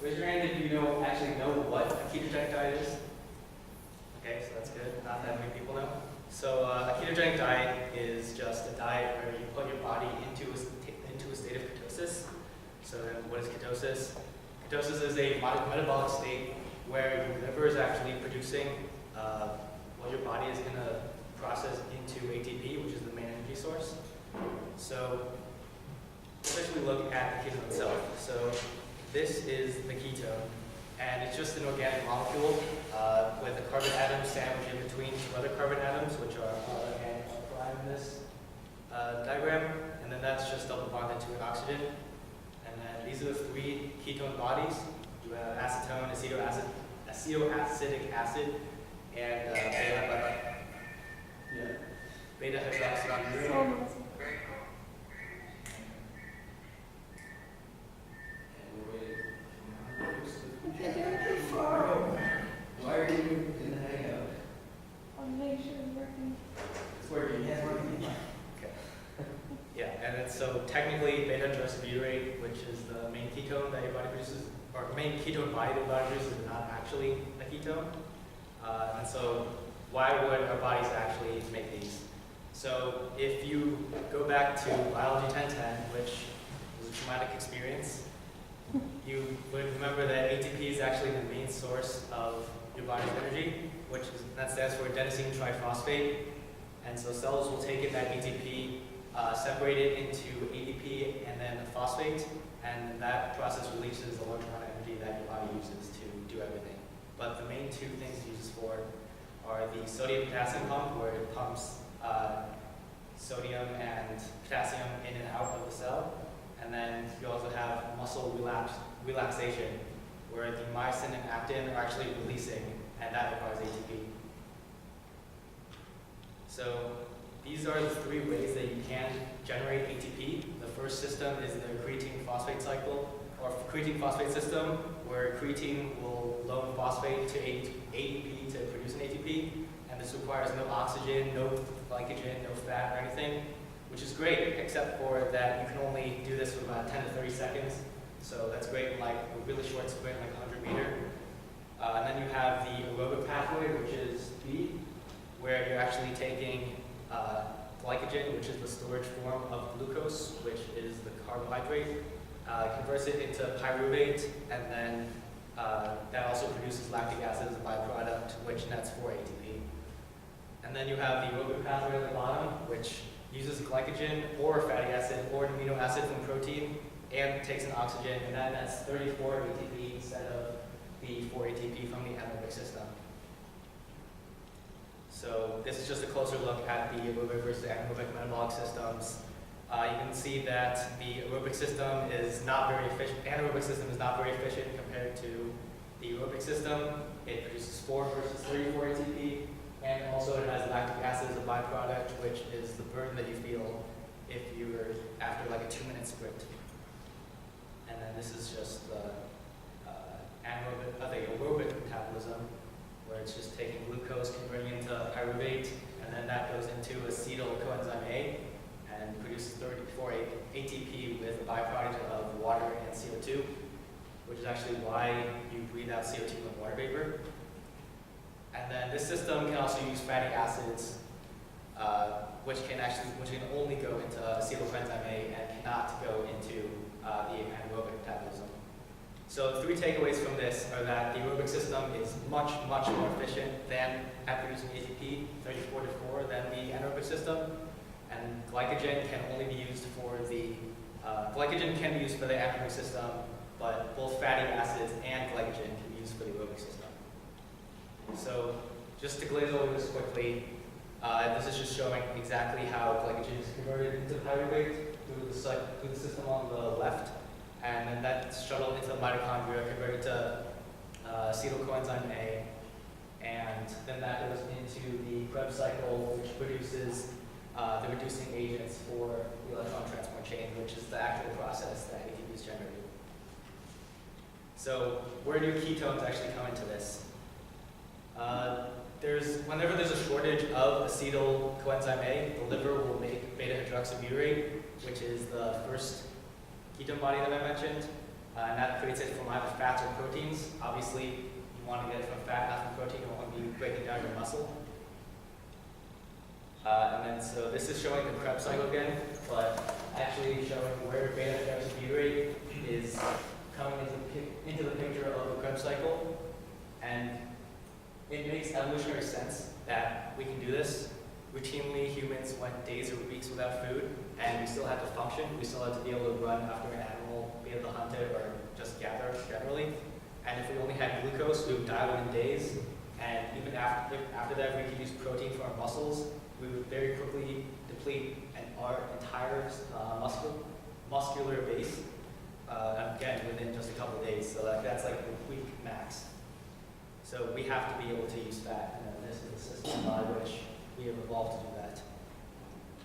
Raise your hand if you actually know what a ketogenic diet is. Okay, so that's good. Not that many people know. So a ketogenic diet is just a diet where you put your body into a state of ketosis. So then what is ketosis? Ketosis is a metabolic state where your liver is actually producing what your body is going to process into ATP, which is the main energy source. So let's actually look at the ketone itself. So this is the ketone, and it's just an organic molecule with a carbon atom sandwiched in between two other carbon atoms, which are and prime in this diagram, and then that's just double bonded to an oxygen. And then these are the three ketone bodies. You have acetone, acetoacetic acid, and beta hydroxybutyrate. Why are you in the hangout? I'll make sure it's working. It's working. Yeah, it's working. Okay. Yeah, and then so technically beta hydroxybutyrate, which is the main ketone that your body produces, or main ketone body that your body produces, is not actually a ketone. And so why would our bodies actually make these? So if you go back to Biology 1010, which was a traumatic experience, you would remember that ATP is actually the main source of your body's energy, that stands for adenosine triphosphate. And so cells will take in that ATP, separate it into ADP and then a phosphate, and that process releases a large amount of energy that your body uses to do everything. But the main two things it uses for are the sodium-potassium pump, where it pumps sodium and potassium in and out of the cell. And then you also have muscle relaxation, where the myosin and actin are actually releasing, and that requires ATP. So these are the three ways that you can generate ATP. The first system is the creatine phosphate cycle, or creatine phosphate system, where creatine will loan phosphate to ADP to produce an ATP, and this requires no oxygen, no glycogen, no fat or anything, which is great, except for that you can only do this for about 10 to 30 seconds. So that's great in like a really short sprint, like 100 meter. And then you have the aerobic pathway, which is B, where you're actually taking glycogen, which is the storage form of glucose, which is the carbohydrate, converts it into pyruvate, and then that also produces lactic acid as a byproduct, which nets for ATP. And then you have the aerobic pathway at the bottom, which uses glycogen or fatty acid or an amino acid from protein and takes an oxygen, and that nets 34 ATP instead of the 4 ATP from the anaerobic system. So this is just a closer look at the aerobic versus anaerobic metabolic systems. You can see that the aerobic system is not very efficient. Anaerobic system is not very efficient compared to the aerobic system. It produces 4 versus 34 ATP, and also it has lactic acid as a byproduct, which is the burden that you feel if you were after like a 2-minute sprint. And then this is just the aerobic metabolism, where it's just taking glucose, converting it into pyruvate, and then that goes into acetyl coenzyme A and produces 34 ATP with a byproduct of water and CO2, which is actually why you breathe out CO2 and water vapor. And then this system can also use fatty acids, which can only go into acetyl coenzyme A and cannot go into the anaerobic metabolism. So 3 takeaways from this are that the aerobic system is much, much more efficient at producing ATP, 34 to 4, than the anaerobic system. And glycogen can only be used for the anaerobic system, but both fatty acids and glycogen can be used for the aerobic system. So just to glaze over this quickly, this is just showing exactly how glycogen is converted into pyruvate through the system on the left. And then that's shuttled into the mitochondria, converted to acetyl coenzyme A, and then that goes into the Krebs cycle, which produces the reducing agents for the electron transport chain, which is the actual process that ATP is generated. So where do ketones actually come into this? Whenever there's a shortage of acetyl coenzyme A, the liver will make beta hydroxybutyrate, which is the first ketone body that I mentioned. And that creates it from either fats or proteins. Obviously, you want to get it from fat, not from protein. You don't want to be breaking down your muscle. And then, so this is showing the Krebs cycle again, but actually showing where beta-hydroxybutyrate is coming into the picture of the Krebs cycle. And it makes evolutionary sense that we can do this. Routinely, humans went days or weeks without food, and we still had to function. We still had to be able to run after an animal, be able to hunt it, or just gather generally. And if we only had glucose, we would die within days. And even after that, if we could use protein for our muscles, we would very quickly deplete our entire muscular base, again, within just a couple of days. So that's like the week max. So we have to be able to use fat, and then this is the system by which we have evolved to do that.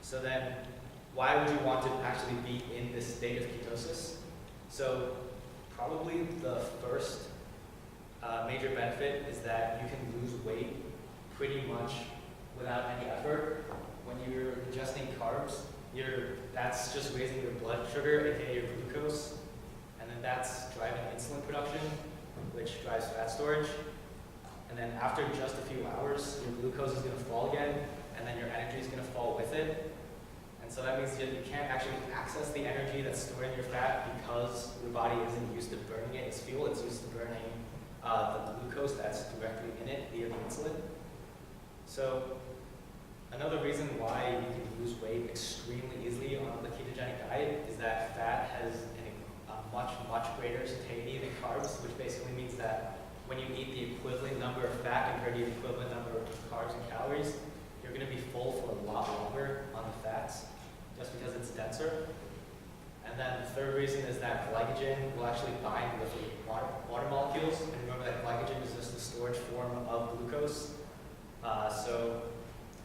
So then, why would you want to actually be in this state of ketosis? So probably the first major benefit is that you can lose weight pretty much without any effort. When you're ingesting carbs, that's just raising your blood sugar, aka your glucose, and then that's driving insulin production, which drives fat storage. And then after just a few hours, your glucose is going to fall again, and then your energy is going to fall with it. And so that means that you can't actually access the energy that's stored in your fat because your body isn't used to burning it as fuel. It's used to burning the glucose that's directly in it via the insulin. So another reason why you can lose weight extremely easily on the ketogenic diet is that fat has a much, much greater satiety than carbs, which basically means that when you eat the equivalent number of fat compared to the equivalent number of carbs and calories, you're going to be full for a lot longer on the fats, just because it's denser. And then the third reason is that glycogen will actually bind with the water molecules. And remember that glycogen is just the storage form of glucose. So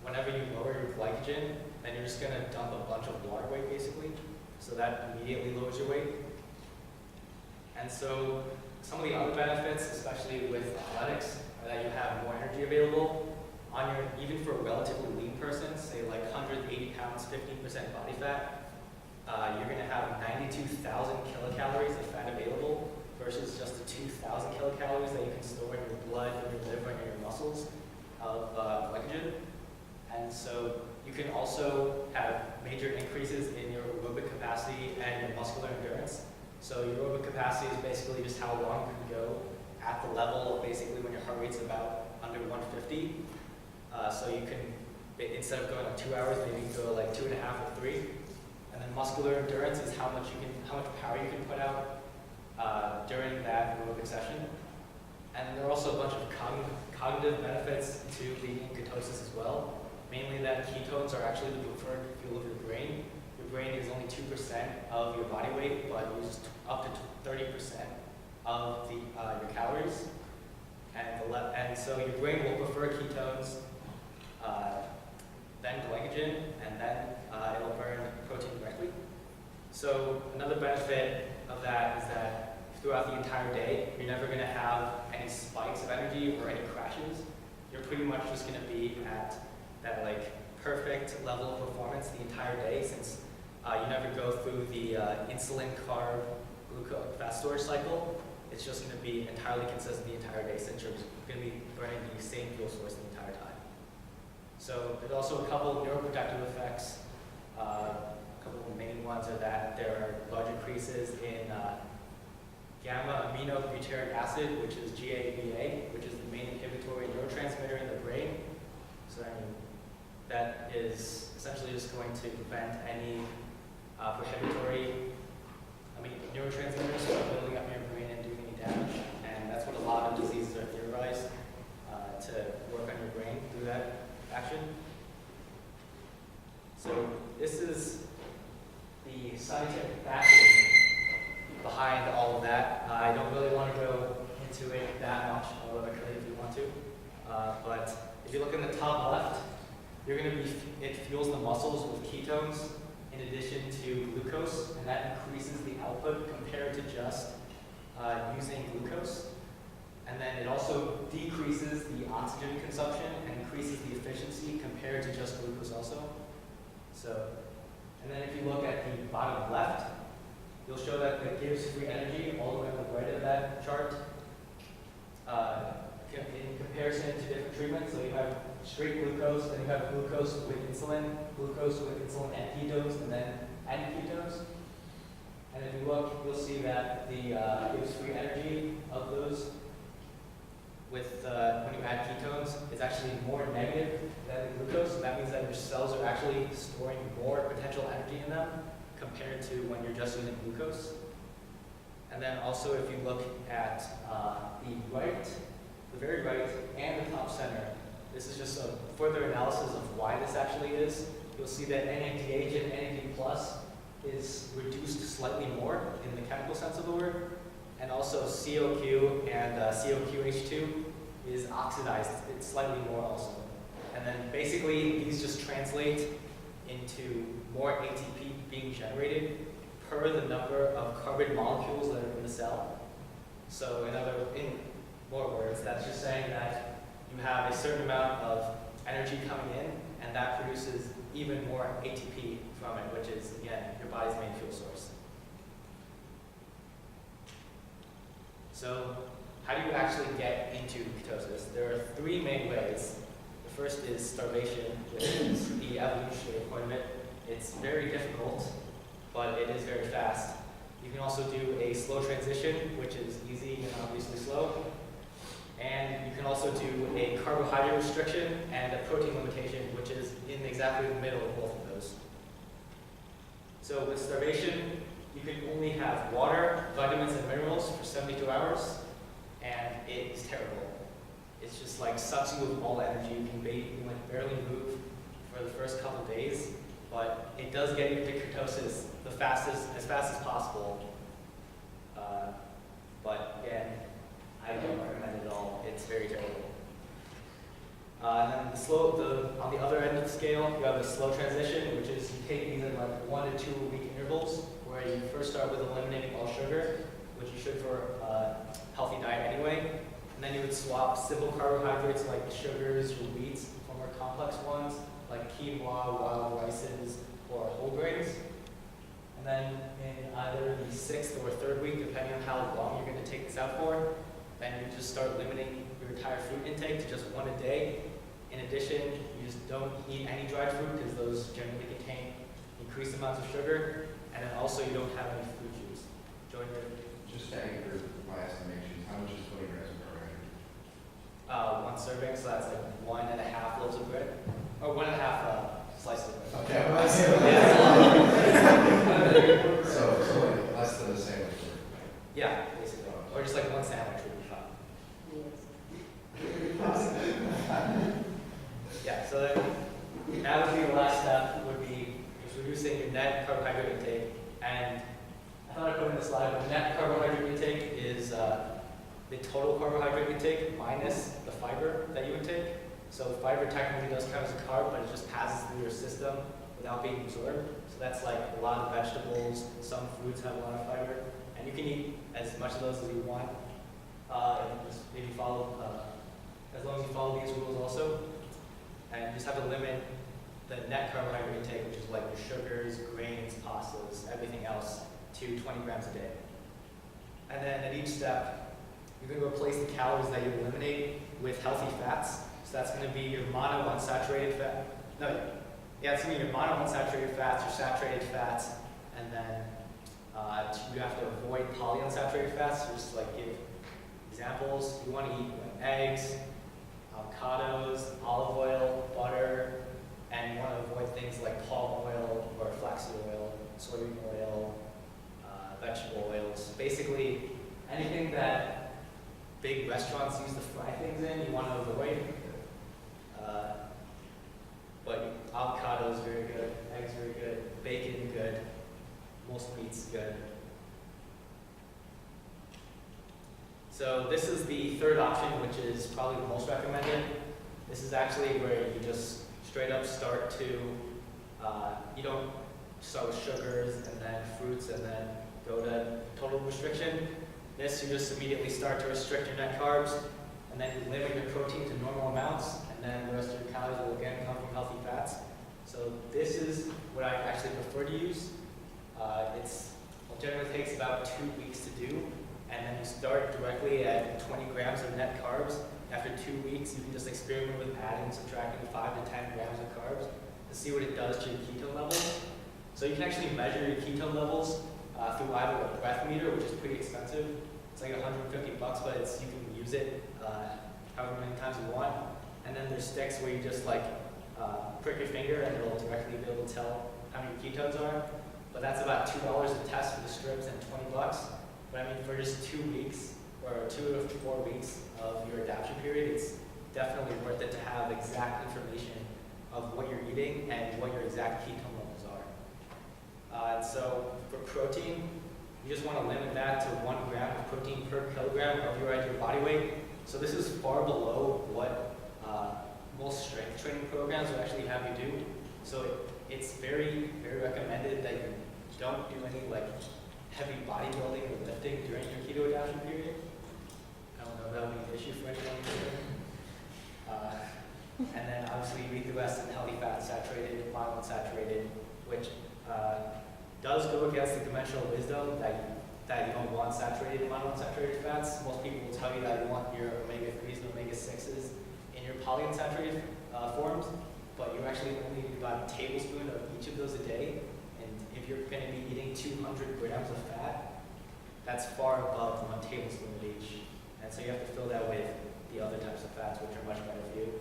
whenever you lower your glycogen, then you're just going to dump a bunch of water weight, basically. So that immediately lowers your weight. And so some of the other benefits, especially with athletics, are that you have more energy available. Even for a relatively lean person, say like 180 pounds, 15% body fat, you're going to have 92,000 kilocalories of fat available versus just the 2,000 kilocalories that you can store in your blood, in your liver, and in your muscles of glycogen. And so you can also have major increases in your aerobic capacity and your muscular endurance. So your aerobic capacity is basically just how long you can go at the level, basically when your heart rate's about under 150. So you can, instead of going like 2 hours, maybe go like 2.5 or 3. And then muscular endurance is how much power you can put out during that aerobic session. And there are also a bunch of cognitive benefits to being in ketosis as well. Mainly that ketones are actually the preferred fuel of your brain. Your brain is only 2% of your body weight, but uses up to 30% of your calories. And so your brain will prefer ketones, then glycogen, and then it'll burn protein directly. So another benefit of that is that throughout the entire day, you're never going to have any spikes of energy or any crashes. You're pretty much just going to be at that like perfect level of performance the entire day, since you never go through the insulin, carb, glucose, fat storage cycle. It's just going to be entirely consistent the entire day, since you're going to be burning the same fuel source the entire time. So there's also a couple of neuroprotective effects. A couple of the main ones are that there are large increases in gamma aminobutyric acid, which is GABA, which is the main inhibitory neurotransmitter in the brain. So that is essentially just going to prevent any prohibitory neurotransmitters from building up in your brain and doing any damage. And that's what a lot of diseases are theorized to work on your brain through that action. So this is the scientific backing behind all of that. I don't really want to go into it that much, although I could if you want to. But if you look in the top left, it fuels the muscles with ketones in addition to glucose, and that increases the output compared to just using glucose. And then it also decreases the oxygen consumption and increases the efficiency compared to just glucose also. So, and then if you look at the bottom left, you'll show that it gives free energy all the way on the right of that chart. In comparison to different treatments, so you have straight glucose, then you have glucose with insulin and ketones, and then ketones. And if you look, you'll see that the gives free energy of those with when you add ketones, it's actually more negative than the glucose. So that means that your cells are actually storing more potential energy in them compared to when you're just using glucose. And then also if you look at the right, the very right, and the top center, this is just a further analysis of why this actually is. You'll see that NADH and NAD plus is reduced slightly more in the chemical sense of the word, and also COQ and COQH2 is oxidized. It's slightly more also. And then basically these just translate into more ATP being generated per the number of carbon molecules that are in the cell. So in more words, that's just saying that you have a certain amount of energy coming in, and that produces even more ATP from it, which is, again, your body's main fuel source. So how do you actually get into ketosis? There are three main ways. The first is starvation, which is the evolutionary point of it. It's very difficult, but it is very fast. You can also do a slow transition, which is easy and obviously slow. And you can also do a carbohydrate restriction and a protein limitation, which is in exactly the middle of both of those. So with starvation, you can only have water, vitamins, and minerals for 72 hours, and it is terrible. It's just like sucks you with all energy. You can barely move for the first couple of days, but it does get you to ketosis as fast as possible. But again, I don't recommend it at all. It's very terrible. And then on the other end of the scale, you have the slow transition, which is you take these in like 1 to 2 week intervals, where you first start with eliminating all sugar, which you should for a healthy diet anyway. And then you would swap simple carbohydrates like sugars or wheats for more complex ones, like quinoa, wild rices, or whole grains. And then in either the 6th or 3rd week, depending on how long you're going to take this out for, then you just start limiting your entire fruit intake to just 1 a day. In addition, you just don't eat any dried fruit because those generally contain increased amounts of sugar. And then also you don't have any fruit juice. Just checking for my estimations, how much is 20 grams of carbohydrate? 1 serving, so that's like 1.5 loaves of bread, or 1.5 slices of bread. Okay. So like less than a sandwich. Yeah, basically, or just like 1 sandwich would be fine. Yeah, so then that would be the last step, would be just reducing your net carbohydrate intake. And I thought I put in the slide, but net carbohydrate intake is the total carbohydrate intake minus the fiber that you intake. So the fiber technically does count as a carb, but it just passes through your system without being absorbed. So that's like a lot of vegetables, some fruits have a lot of fiber, and you can eat as much of those as you want. And just maybe follow, as long as you follow these rules also. And you just have to limit the net carbohydrate intake, which is like your sugars, grains, pastas, everything else, to 20 grams a day. And then at each step, you're going to replace the calories that you eliminate with healthy fats. So that's going to be your monounsaturated fat. It's going to be your monounsaturated fats, your saturated fats, and then you have to avoid polyunsaturated fats. So just like give examples. You want to eat eggs, avocados, olive oil, butter, and you want to avoid things like palm oil or flaxseed oil, soybean oil, vegetable oils. Basically, anything that big restaurants use to fry things in, you want to avoid. But avocado is very good, eggs very good, bacon good, most meats good. So this is the third option, which is probably the most recommended. This is actually where you just straight up start to, you don't start with sugars and then fruits and then go to total restriction. This, you just immediately start to restrict your net carbs, and then you limit your protein to normal amounts, and then the rest of your calories will again come from healthy fats. So this is what I actually prefer to use. It's a It generally takes about 2 weeks to do, and then you start directly at 20 grams of net carbs. After 2 weeks, you can just experiment with adding, subtracting 5 to 10 grams of carbs to see what it does to your ketone levels. So you can actually measure your ketone levels through either a breath meter, which is pretty expensive. It's like $150, but you can use it however many times you want. And then there's sticks where you just like prick your finger and it'll directly be able to tell how many ketones are. But that's about $2 a test for the strips and $20. But I mean, for just 2 weeks or 2 to 4 weeks of your adaptation period, it's definitely worth it to have exact information of what you're eating and what your exact ketone levels are. And so for protein, you just want to limit that to 1 gram of protein per kilogram of your ideal body weight. So this is far below what most strength training programs will actually have you do. So it's very, very recommended that you don't do any like heavy bodybuilding or lifting during your keto adaptation period. I don't know if that would be an issue for anyone here. And then obviously you eat the rest in healthy fat, saturated, monounsaturated, which does go against the conventional wisdom that you don't want saturated and monounsaturated fats. Most people will tell you that you want your omega-3s and omega-6s in your polyunsaturated forms, but you actually only need about a tablespoon of each of those a day. And if you're going to be eating 200 grams of fat, that's far above 1 tablespoon of each. And so you have to fill that with the other types of fats, which are much better for you.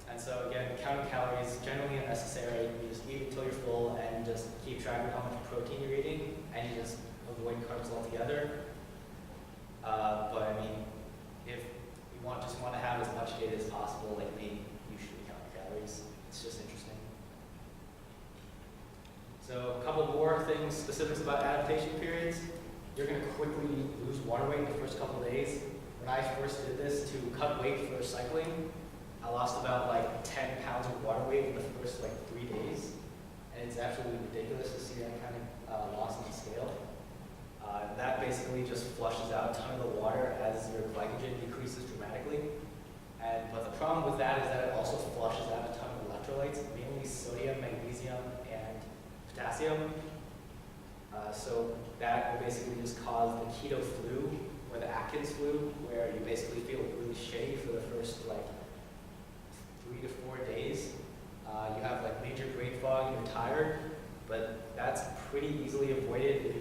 And so again, counting calories generally unnecessary. You just eat until you're full and just keep track of how much protein you're eating, and you just avoid carbs altogether. But I mean, if you just want to have as much data as possible, like me, you should count your calories. It's just interesting. So a couple more things, specifics about adaptation periods. You're going to quickly lose water weight in the first couple of days. When I first did this to cut weight for cycling, I lost about like 10 pounds of water weight in the first like 3 days. And it's absolutely ridiculous to see that kind of loss on the scale. That basically just flushes out a ton of the water as your glycogen decreases dramatically. But the problem with that is that it also flushes out a ton of electrolytes, mainly sodium, magnesium, and potassium. So that will basically just cause the keto flu or the Atkins flu, where you basically feel really shitty for the first like 3 to 4 days. You have like major brain fog and you're tired, but that's pretty easily avoided if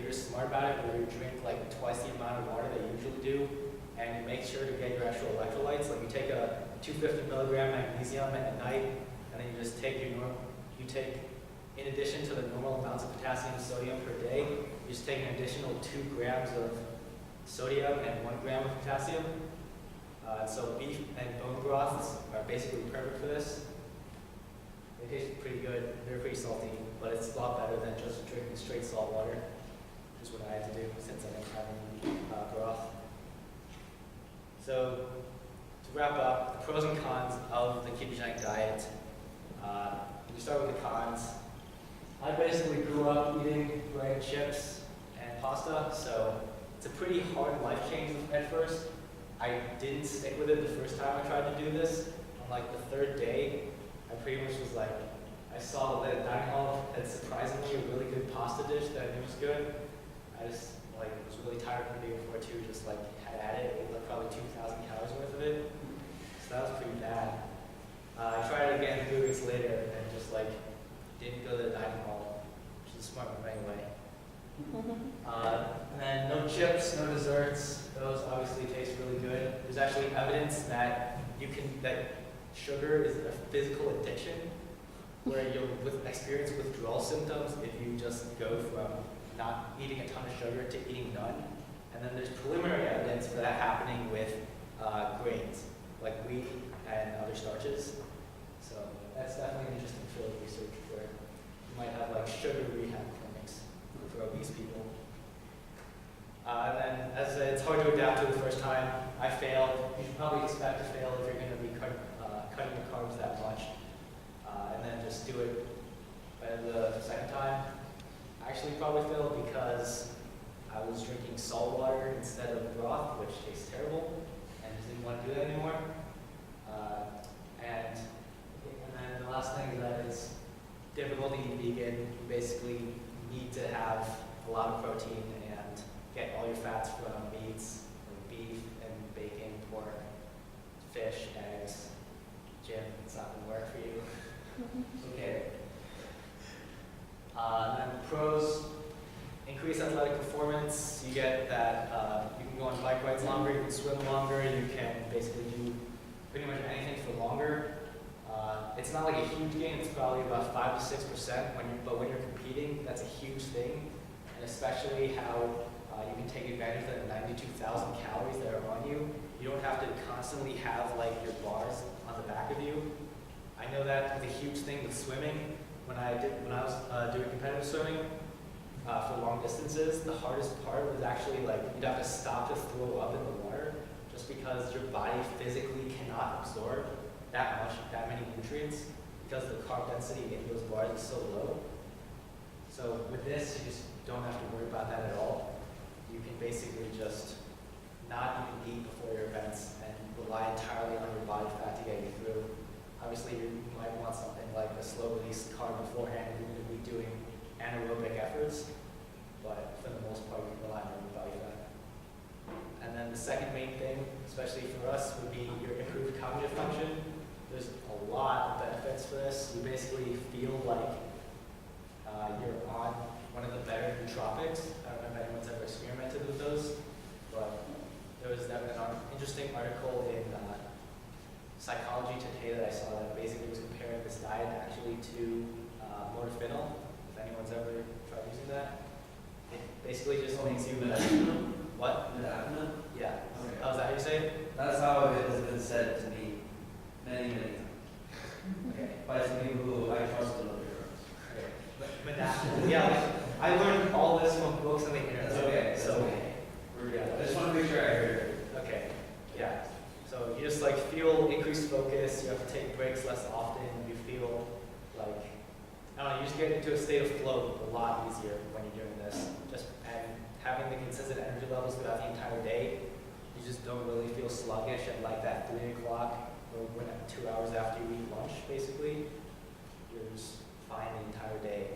you're smart about it, where you drink like twice the amount of water that you usually do, and you make sure to get your actual electrolytes. Like you take a 250 milligram magnesium at night, and then you just take in addition to the normal amounts of potassium and sodium per day, you just take an additional 2 grams of sodium and 1 gram of potassium. So beef and bone broths are basically perfect for this. They taste pretty good. They're pretty salty, but it's a lot better than just drinking straight salt water, which is what I had to do since I didn't have any broth. So to wrap up, the pros and cons of the ketogenic diet. We start with the cons. I basically grew up eating bread and chips and pasta, so it's a pretty hard life change at first. I didn't stick with it the first time I tried to do this. On like the 3rd day, I pretty much was like, I saw that dining hall had surprisingly a really good pasta dish that I knew was good. I just like was really tired from the day before too, just like had at it, ate like probably 2,000 calories worth of it. So that was pretty bad. I tried it again 3 weeks later and just like didn't go to the dining hall, which is a smart move anyway. And then no chips, no desserts. Those obviously taste really good. There's actually evidence that that sugar is a physical addiction, where you'll experience withdrawal symptoms if you just go from not eating a ton of sugar to eating none. And then there's preliminary evidence for that happening with grains, like wheat and other starches. So that's definitely an interesting field of research where you might have like sugar rehab clinics for obese people. And then, as I said, it's hard to adapt to the first time. I failed. You should probably expect to fail if you're going to be cutting the carbs that much. And then just do it the second time. I actually probably failed because I was drinking salt water instead of broth, which tastes terrible, and just didn't want to do that anymore. And then the last thing is that it's difficult to eat vegan. You basically need to have longer, you can swim longer, you can basically do pretty much anything for longer. It's not like a huge gain, it's probably about 5 to 6%, but when you're competing, that's a huge thing. And especially how you can take advantage of the 92,000 calories that are on you. You don't have to constantly have like your bars on the back of you. I know that was a huge thing with swimming. When I was doing competitive swimming for long distances, the hardest part was actually like you'd have to stop to throw up in the water just because your body physically cannot absorb that many nutrients because the carb density in those bars is so low. So with this, you just don't have to worry about that at all. You can basically just not even eat before your events and rely entirely on your body fat to get you through. Obviously, you might want something like a slow release carb beforehand if you're going to be doing anaerobic efforts, but for the most part, you can rely on your body fat. And then the second main thing, especially for us, would be your improved cognitive function. There's a lot of benefits for this. You basically feel like you're on one of the better nootropics. I don't know if anyone's ever experimented with those, but there was an interesting article in Psychology Today that I saw that basically was comparing this diet actually to modafinil. If anyone's ever tried using that, it basically just makes you what? Yeah. Okay. Oh, is that how you say it? That's how it has been said to me many times. Okay. By some people who I trust in other drugs. Modafinil. Yeah, like, I learned all this from books on the internet. That's okay. That's So okay. We're good. Yeah. I just want to make sure I heard it. okay. Yeah. So you just like feel increased focus. You have to take breaks less often. You feel like I don't know. You just get into a state of flow a lot easier when you're doing this. And having the consistent energy levels throughout the entire day, you just don't really feel sluggish at like that 3 o'clock or when 2 hours after you eat lunch. Basically, you're just fine the entire day.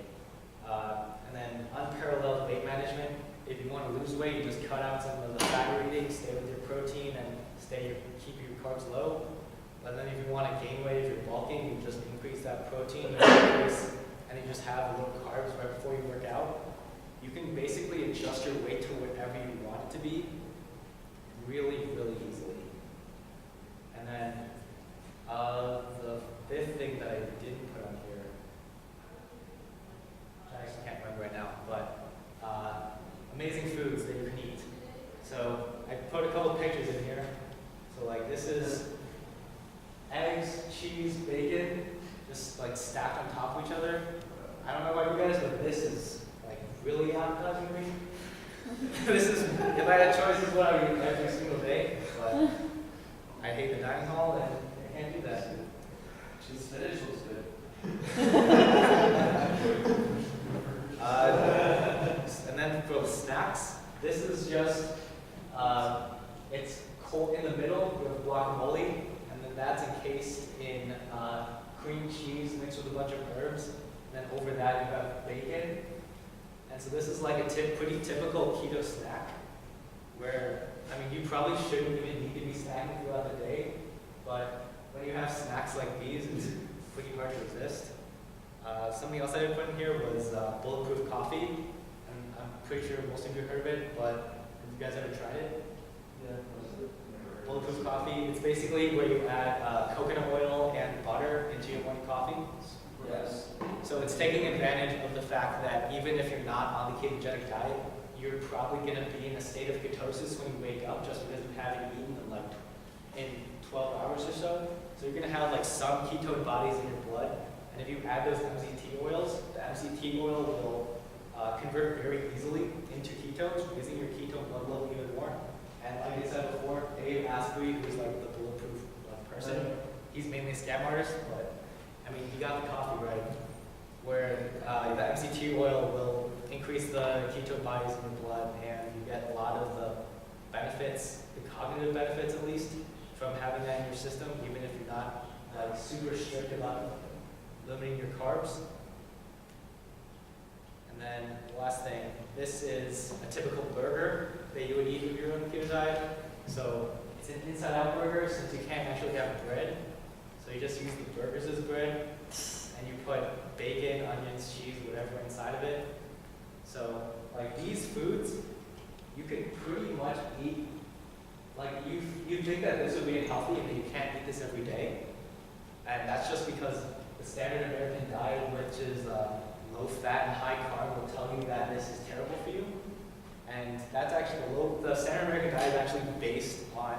And then unparalleled weight management. If you want to lose weight, you just cut out some of the fat you're eating, stay with your protein, and keep your carbs low. And then if you want to gain weight, if you're bulking, you just increase that protein, and you just have a little carbs right before you work out. You can basically adjust your weight to whatever you want it to be really, really easily. And then the fifth thing that I didn't put on here, I actually can't remember right now, but amazing foods that you can eat. So I put a couple pictures in here. So like this is eggs, cheese, bacon, just like stacked on top of each other. I don't know about you guys, but this is like really appetizing to me. This is, if I had choices, what I would eat every single day, but I hate the dining hall and I can't do that. Cheese spinach looks good. And then for the snacks, this is just, it's cold in the middle with guacamole, and then that's encased in cream cheese mixed with a bunch of herbs. And then over that you have bacon. And so this is like a pretty typical keto snack, where, I mean, you probably shouldn't even need to be snacking throughout the day, but when you have snacks like these, it's pretty hard to resist. Something else I put in here was bulletproof coffee, and I'm pretty sure most of you heard of it, but have you guys ever tried it? Yeah. Bulletproof coffee, it's basically where you add coconut oil and butter into your morning coffee. Yes. So it's taking advantage of the fact that even if you're not on the ketogenic diet, you're probably going to be in a state of ketosis when you wake up just because you haven't eaten in 12 hours or so. So you're going to have like some ketone bodies in your blood. And if you add those MCT oils, the MCT oil will convert very easily into ketones, raising your ketone blood level even more. And like I said before, Dave Asprey, who's like the bulletproof person, he's mainly a scam artist, but I mean, he got the coffee right, where the MCT oil will increase the ketone bodies in your blood, and you get a lot of the benefits, the cognitive benefits at least, from having that in your system, even if you're not like super strict about limiting your carbs. And then the last thing, this is a typical burger that you would eat if you're on a keto diet. So it's an inside-out burger since you can't actually have bread. So you just use the burgers as bread, and you put bacon, onions, cheese, whatever inside of it. So like these foods, you can pretty much eat like you think that this would be unhealthy and that you can't eat this every day, and that's just because the standard American diet, which is low fat and high carb, will tell you that this is terrible for you. And that's actually the standard American diet is actually based on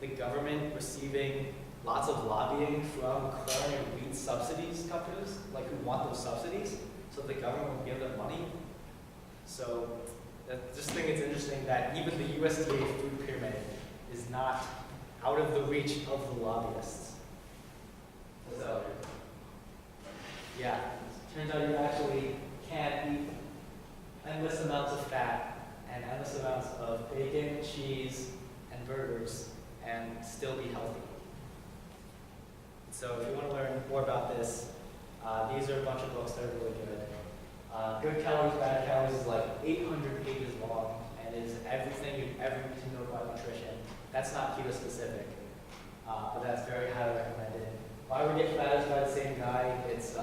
the government receiving lots of lobbying from corn and wheat subsidies companies, like who want those subsidies, so the government will give them money. So I just think it's interesting that even the USDA food pyramid is not out of the reach of the lobbyists. So, yeah, turns out you actually can eat endless amounts of fat and endless amounts of bacon, cheese, and burgers and still be healthy. So if you want to learn more about this, these are a bunch of books that are really good. Good Calories, Bad Calories is like 800 pages long and is everything you ever need to know about nutrition. That's not keto specific, but that's very highly recommended. Why We Get Fat is by the same guy. It's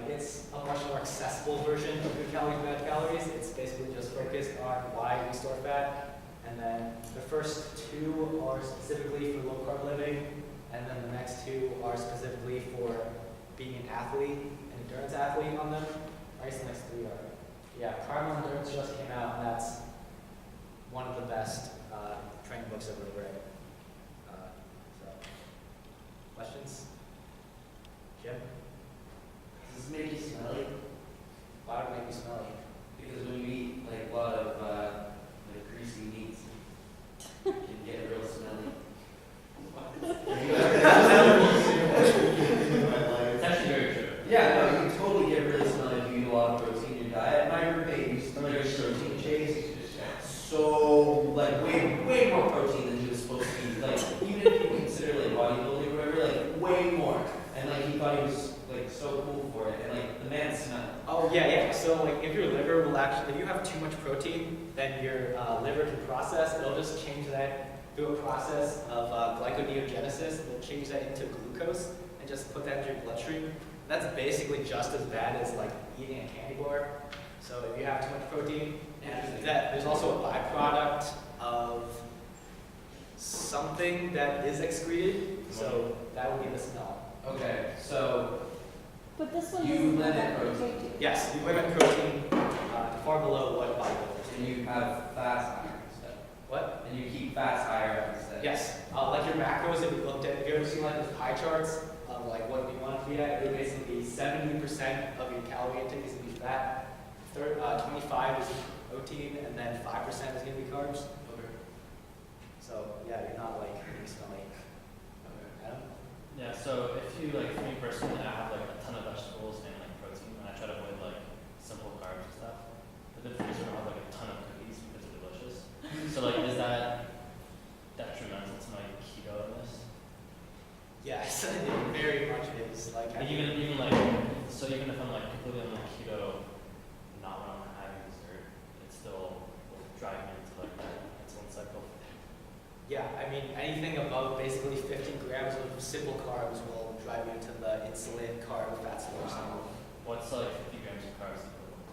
it's a much more accessible version of Good Calories, Bad Calories. It's basically just focused on why we store fat, and then the first two are specifically for low carb living, and then the next two are specifically for being an athlete, an endurance athlete on them. I guess the next three are. Yeah, Primal Endurance just came out, and that's one of the best training books I've ever read. So, questions? Jim? Does this make you smelly? Why would it make you smelly? Because when you eat like a lot of like greasy meats, you can get real smelly. It's actually very true. Yeah, no, you can totally get really smelly if you eat a lot of protein in your diet. My roommate used to drink protein shakes. So like way more protein than he was supposed to eat. Like even if you consider like bodybuilding or whatever, like way more. And like he thought he was like so cool for it. And like the man smelled. Oh yeah. So like if your liver will actually, if you have too much protein, then your liver can process. It'll just change that through a process of glyconeogenesis. It'll change that into glucose and just put that into your bloodstream. That's basically just as bad as like eating a candy bar. So if you have too much protein, and that there's also a byproduct of something that is excreted. So that would be the smell. Okay, so But this one You doesn't have limit that protein. protein. Yes, you limit protein far below what bodybuilders and do. you have fats higher instead. What? And you keep fats higher instead. Yes, like your macros, if you looked at, have you ever seen like those pie charts of like what you want to be at? It would basically be 70% of your calorie intake is going to be fat, 25 is protein, and then 5% is going to be carbs. Okay. So yeah, you're not like being smelly. Okay. Adam? Yeah, so if you like, for me personally, I have like a ton of vegetables and like protein, and I try to avoid like simple carbs and stuff. But then for me, I have like a ton of cookies because they're delicious. So like, is that detrimental to my keto-ness? Yes, it very much is. Like I Even like, so even if I'm like completely on like keto, not when I'm having dessert, it still will drive me into like that insulin cycle. yeah, I mean anything above basically 15 grams of simple carbs will drive you into the insulin carb fat storage cycle. What's like 50 grams of carbs equivalent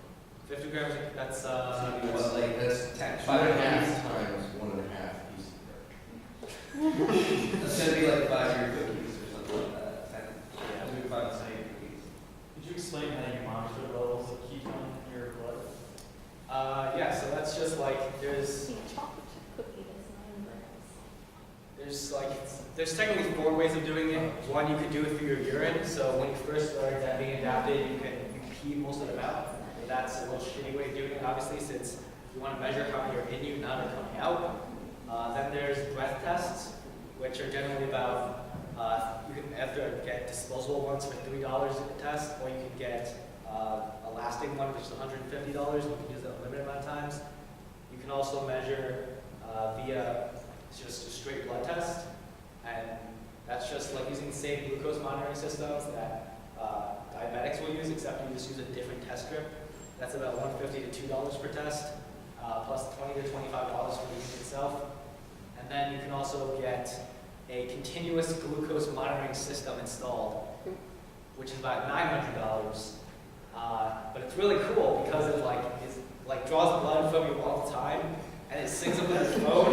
to? 50 grams, that's So you want like that's 10, 2.5 5.5. times 1.5 pieces of bread. That's gonna be like 5 year cookies or something like that. 10. Yeah. That's gonna be 5 to 10 cookies. Could you explain how you monitor the levels of ketone in your blood? yeah, so that's just like there's See, chocolate chip cookie is 9 grams. there's technically 4 ways of doing it. One, you could do it through your urine. So when you first start being adapted, you pee most of it out. That's a little shitty way of doing it, obviously, since you want to measure how many are in you, not are coming out. Then there's breath tests, which are generally about, you can either get disposable ones for $3 a test, or you can get a lasting one, which is $150, and you can use it a limited amount of times. You can also measure via just a straight blood test, and that's just like using the same glucose monitoring systems that diabetics will use, except you just use a different test strip. That's about $150 to $2 per test, plus $20 to $25 for the unit itself. And then you can also get a continuous glucose monitoring system installed, which is about $900. But it's really cool because it like draws blood from you all the time, and it syncs up with your phone.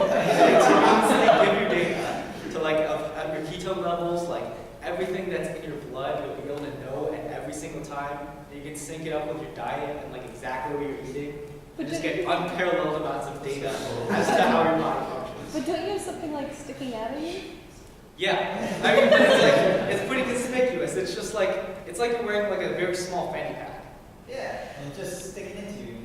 and you can sync it up with your diet and like exactly what you're eating, But and just don't- get unparalleled amounts of data as to how your body functions. But don't you have something like sticking out of you? Yeah, I mean, but it's like, it's pretty conspicuous. It's just like, it's like you're wearing like a very small fanny pack. Yeah, and just stick it into you.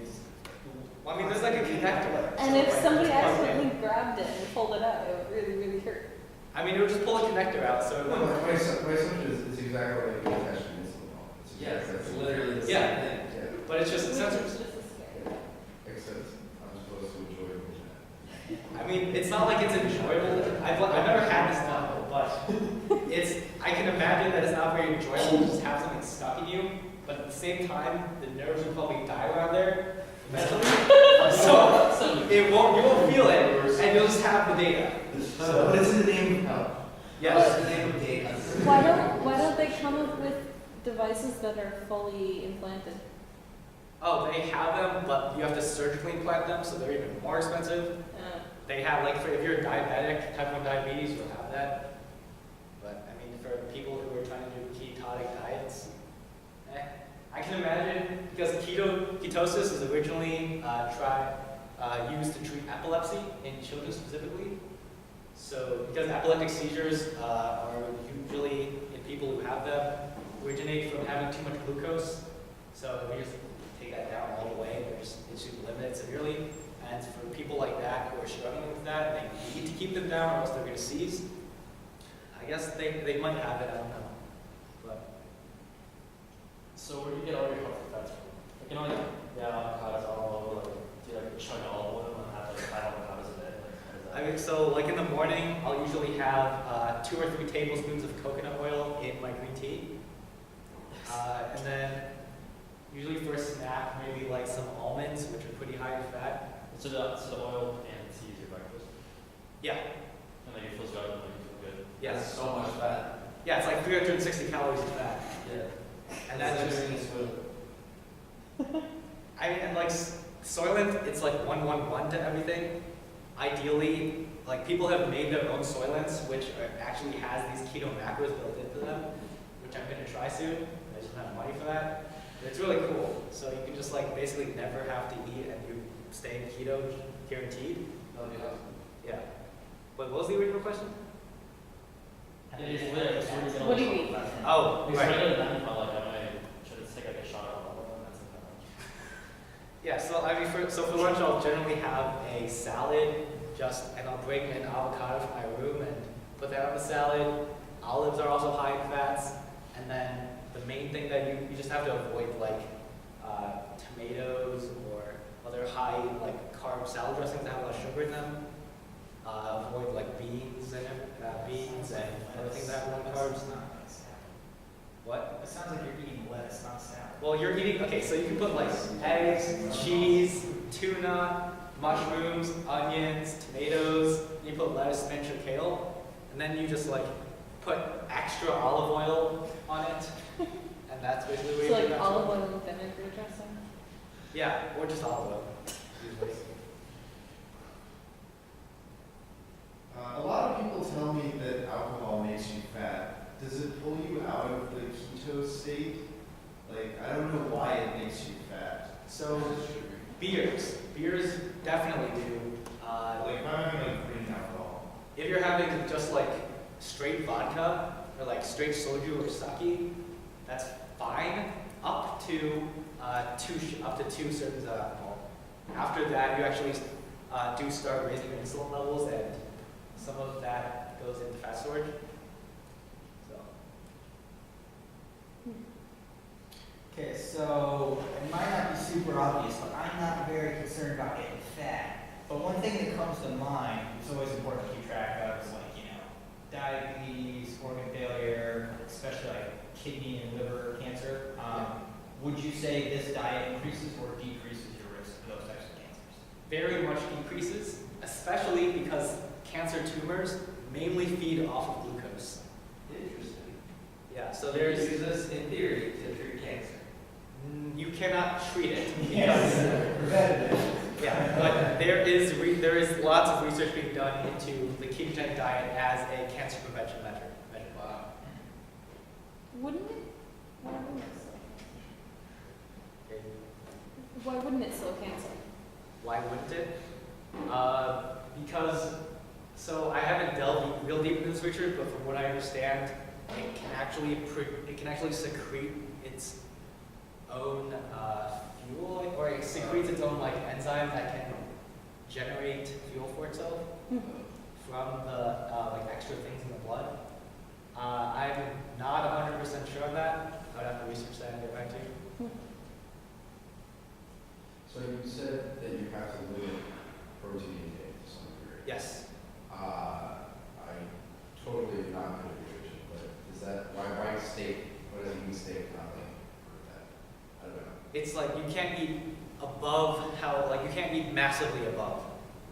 Well, I mean, there's like a connector. And So, if like, somebody it's plugged in. accidentally grabbed it and pulled it out, it would really, really hurt. I mean, it would just pull a connector out, so it No, wouldn't. my assumption is it's exactly like the attachment insulin pump. It's Yes, exactly it's the same. literally the same Yeah. thing. Yeah, But it's just Which sensors. is just as scary. except I'm supposed to enjoy it. I mean, it's not like it's enjoyable. I've never had this done, but I can imagine that it's not very enjoyable to just have something stuck in you. But at the same time, the nerves will probably die around there eventually. So you won't feel it, and you'll just have the data. So what is the name of health? Yes. What's the name of data? Why don't they come up with devices that are fully implanted? Oh, they have them, but you have to surgically implant them, so they're even more expensive. They have, like, if you're diabetic, type 1 diabetes, you'll have that. But, I mean, for people who are trying to do ketogenic diets, I can imagine, because ketosis is originally used to treat epilepsy in children specifically. So, because epileptic seizures are usually, in people who have them, originate from having too much glucose. So, if we just take that down all the way, it should limit it severely. And for people like that who are struggling with that, they need to keep them down or else they're going to seize. I guess they might have it, I don't know. But So where do you get all your healthy fats from? Like, you know, like, yeah, avocados, olive oil, like, do you like chug olive oil and have like 5 avocados a day? Like, how does that I mean, so like in the morning, I'll usually have 2 or 3 tablespoons of coconut oil in my green tea. And then usually for a snack, maybe like some almonds, which are pretty high in fat. So the oil and tea is your breakfast? Yeah, And like it feels good, like you feel good. yes. That's so much fat. Yeah, it's like 360 calories of fat. Yeah. And that's just, Considering it's food. I mean, and like Soylent, it's like 111 to everything. Ideally, like people have made their own Soylents, which actually has these keto macros built into them, which I'm going to try soon. I just don't have money for that. But it's really cool. So you can just like basically never have to eat and you stay keto guaranteed. That'll be awesome. Yeah. But what was the original question? It's literally, it's really good. What do you eat? Oh, It's right. regular than but like I should take like a shot of olive oil and that's like that. Yeah, so I mean, for lunch I'll generally have a salad, and I'll bring an avocado from my room and put that on the salad. Olives are also high in fats, and then the main thing that you just have to avoid like tomatoes or other high like carb salad dressings that have a lot of sugar in them. Avoid like beans and other things that have a lot of carbs. What? It sounds like you're eating lettuce, not salad. Well, you're eating, okay, so you can put like eggs, cheese, tuna, mushrooms, onions, tomatoes, you put lettuce, spinach, or kale, and then you just like put extra olive oil on it, and that's basically what So you like do. olive oil and vinegar dressing? Yeah, or just olive oil, usually. A lot of people tell me that alcohol makes you fat. Does it pull you out of the ketose state? Like, I don't know why it makes you fat. So, beers definitely do. Like, if I'm having like green alcohol. If you're having just like straight vodka or like straight soju or sake, that's fine up to two servings of alcohol. After that, you actually do start raising your insulin levels, and some of that goes into fat storage. So Okay, so it might not be super obvious, but I'm not very concerned about getting fat. But one thing that comes to mind, it's always important to keep track of, is like, diabetes, organ failure, especially like kidney and liver cancer. Would you say this diet increases or decreases your risk for those types of cancers? very much decreases, especially because cancer tumors mainly feed off of glucose. Interesting. Yeah, so So there's use this in theory to treat cancer. you cannot treat it because Preventative. yeah, but there is lots of research being done into the ketogenic diet as a cancer prevention measure. Wow. Wouldn't it? Why wouldn't it Why wouldn't it slow cancer? Why wouldn't it? Because, so I haven't delved real deep into this research, but from what I understand, it can actually secrete its own fuel, or it secretes its own like enzyme that can generate fuel for itself from the like extra things in the blood. I'm not 100% sure on that. I'd have to research that and get back to you. So you said that you have to limit protein intake to some degree. Yes. I totally am not good at nutrition, but is that why steak? What does it mean steak not like for that? I don't know. It's like you can't eat above you can't eat massively above.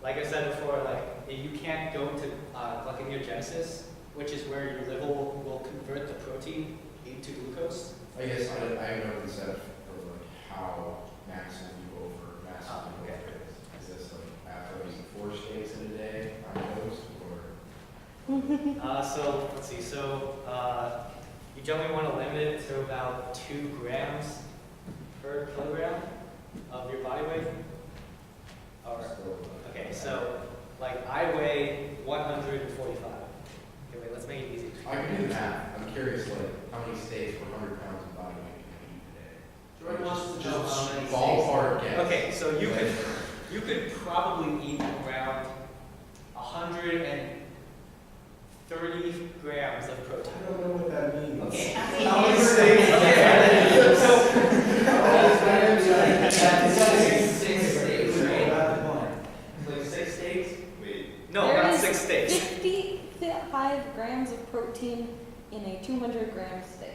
Like I said before, like you can't go into glyconeogenesis, which is where your liver will convert the protein into glucose. I guess I have no concept of like how massive you go for massive you go okay. for. Is this like after eating 4 steaks in a day on toast or? So let's see. So you generally want to limit it to about 2 grams per kilogram of your body weight. Or, okay, so like I weigh 145. Okay, wait, let's make it easy. I can do the math. I'm curious, like how many steaks per 100 pounds of body weight can I eat today? Jordan wants to know Just how many ballpark guess. Okay, so you could probably eat around 130 grams of protein. I don't know what that means. Okay, How many steaks? Like 6 steaks? Wait, No, There not is 6 steaks. 55 grams of protein in a 200-gram steak.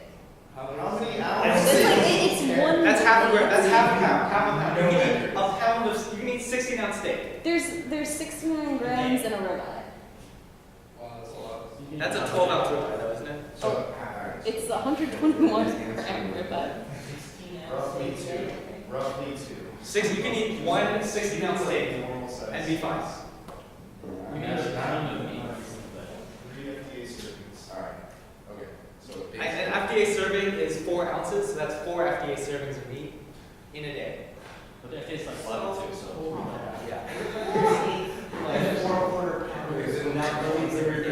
how many It's ounces? like it's one. That's half a gram. That's half a pound. Half a pound. You can eat a pound of. You can eat 16-ounce steak. There's 69 grams in a ribeye. That's a 12-ounce ribeye, though, isn't it? So, alright. It's the 121-gram ribeye. Roughly 2. Roughly 2. You can eat one 16-ounce steak Normal size. and be fine. I mean, that's not enough meat. 3 FDA servings. Alright, okay, so An basically, FDA serving is 4 ounces, so that's 4 FDA servings of meat in a day. But the FDA's like 11 too, so. Yeah. Like 4 pounders, so not really very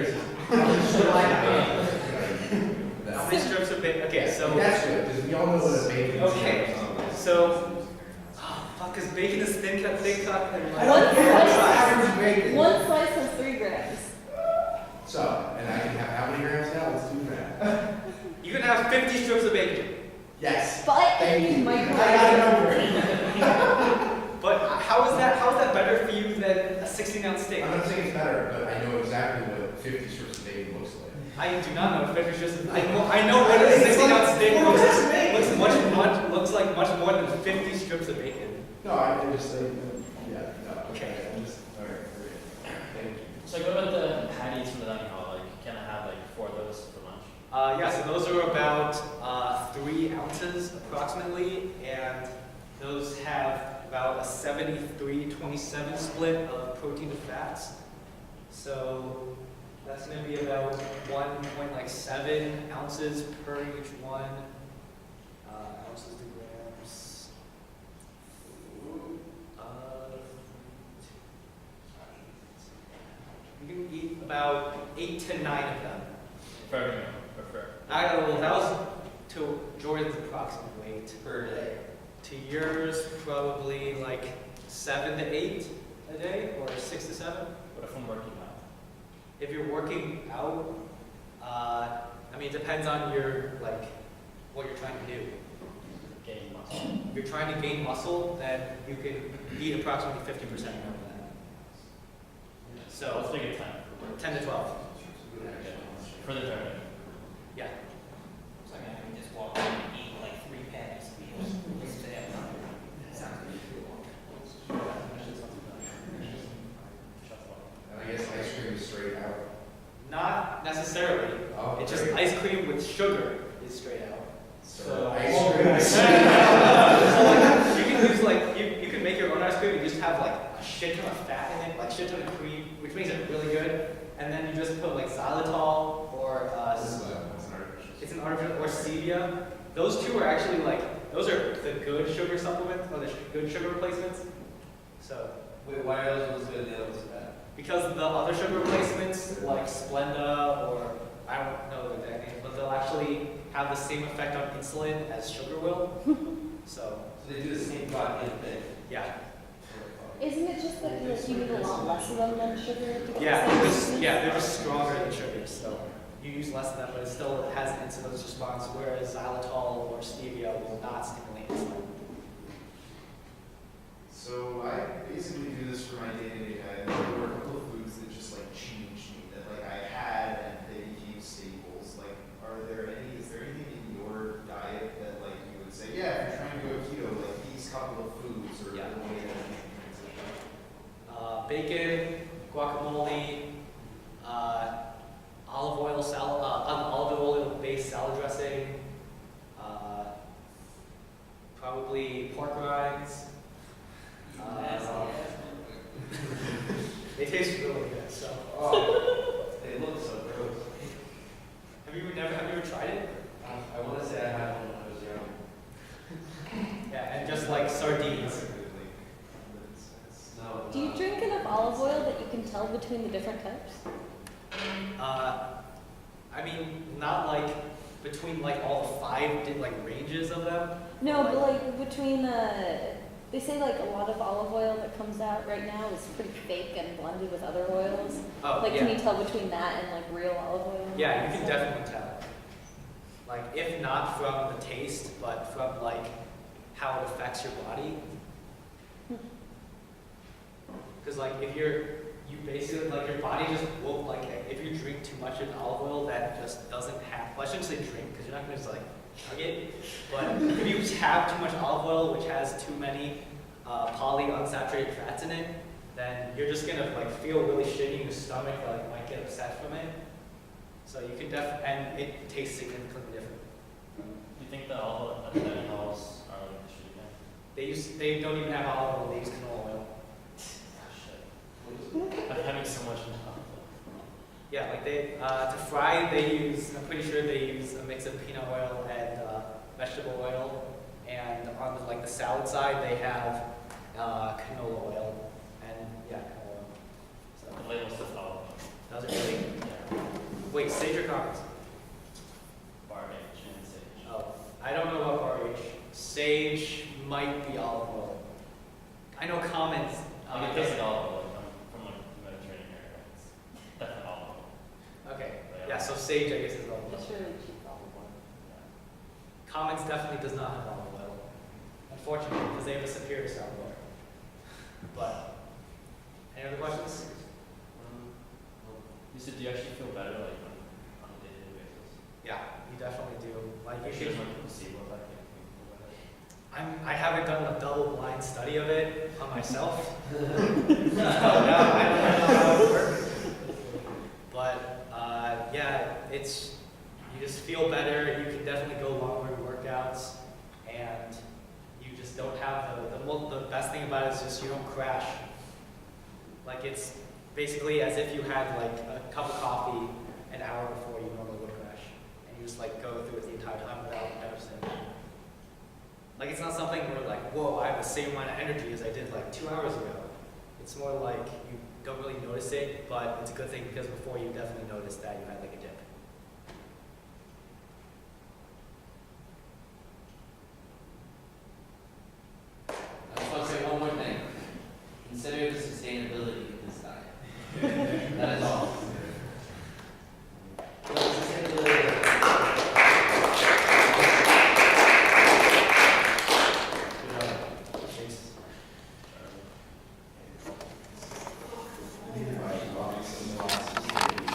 How many strips of bacon? Okay, so. that's good, because we all know what a bacon is. Okay, so. Oh, fuck, because bacon is thin cut, and like. One slice has 3 grams. So, and I can have how many grams now? Let's do that. You can have 50 strips of bacon. Yes. But Thank you. microwave. I got a number. But how is that better for you than a 16-ounce steak? I'm not saying it's better, but I know exactly what 50 strips of bacon looks like. I do not know if it's just. I know what a 16-ounce steak looks like much more than 50 strips of bacon. No, I just say, yeah, no. Okay. I'm just, alright, great. Thank you. So what about the patties from the dining hall? Like, can I have like 4 of those for lunch? Yeah, so those are about 3 ounces approximately, and those have about a 73-27 split of protein to fats. So that's going to be about 1.7 ounces per each one. Ounces to grams. You can eat about 8 to 9 of them. For every meal, for That was to Jordan's approximate weight. per day. To yours, probably like 7 to 8 a day, or 6 to 7. What if I'm working out? If you're working out, I mean, it depends on your what you're trying to do. Gain muscle. If you're trying to gain muscle, then you can eat approximately 50% more than that. So let's So make it 10. 10 to 12. For the tournament. Yeah. So I can just walk in and eat like 3 patties of meals. That sounds good. And I guess ice cream is straight out. Not necessarily. Oh, It's just great. ice cream with sugar is straight out. So, So- ice cream is You can use you can make your own ice cream and just have like a shit ton of fat in it, like shit ton of cream, which makes it really good. And then you just put like xylitol or This is an artificial. it's an artificial or stevia. Those two are actually like those are the good sugar supplements, or the good sugar replacements. So, Wait, why are those ones good and the other ones bad? because the other sugar replacements, like Splenda, or I don't know the exact name, but they'll actually have the same effect on insulin as sugar will. So, So they do the same goddamn thing. yeah. Isn't it just that you need a lot less of them than sugar to get Yeah, the same they're just stronger than sugar, so you use less of them, but it still has an insulin response, whereas xylitol or stevia will not stimulate insulin. So I basically do this for my day-to-day diet. There were a couple of foods that just like changed me, that like I had and they became staples. Like, is there anything in your diet that like you would say, yeah, if you're trying to go keto, like these couple of foods or Yeah. the way that you can transition? Bacon, guacamole, olive oil based salad dressing, probably pork rinds. They taste really good. So, They look so gross. have you ever tried it? I want to say I had one when I was young. Yeah, and just like sardines. No. Do you drink enough olive oil that you can tell between the different types? I mean, not like between like all the five like ranges of them. No, but like between they say like a lot of olive oil that comes out right now is pretty fake and blended with other oils. Oh, Like, yeah. can you tell between that and like real olive oil? Yeah, you can definitely tell. Like, if not from the taste, but from like how it affects your body. Because like if you basically like your body just won't like if you drink too much of olive oil that just doesn't have. Well, I shouldn't say drink because you're not gonna just like chug it. But if you have too much olive oil which has too many polyunsaturated fats in it, then you're just gonna like feel really shitty in your stomach. Like might get upset from it. So you can and it tastes significantly different. Do you think the olive oil anols are like the sugar? They don't even have olive oil. They use canola oil. I'm having so much now. Yeah, like they to fry they use. I'm pretty sure they use a mix of peanut oil and vegetable oil, and on the salad side they have canola oil and yeah, canola oil. So The label says olive oil. those are really Yeah. wait sage or carrots? Barley and sage. Oh, I don't know about barley. Sage might be olive oil. I know commons. Like it tastes like olive oil from like the Mediterranean area. It's definitely olive oil. Okay, But yeah. So sage I guess is olive oil. It's really cheap olive oil. Commons definitely does not have olive oil, unfortunately, because they have a superior sour oil. But any other questions? You said, do you actually feel better like on a day-to-day basis? Yeah, you definitely do. Like you There's should. like a placebo effect. Like, you feel better? I haven't done a double-blind study of it on myself. I don't know how it works. But yeah, you just feel better. You can definitely go longer workouts, and you just don't have the best thing about it is just you don't crash. Like it's basically as if you had like a cup of coffee an hour before you normally would crash, and you just like go through it the entire time without noticing. Like it's not something where like, whoa, I have the same amount of energy as I did like 2 hours ago. It's more like you don't really notice it, but it's a good thing because before you definitely noticed that you had like a dip.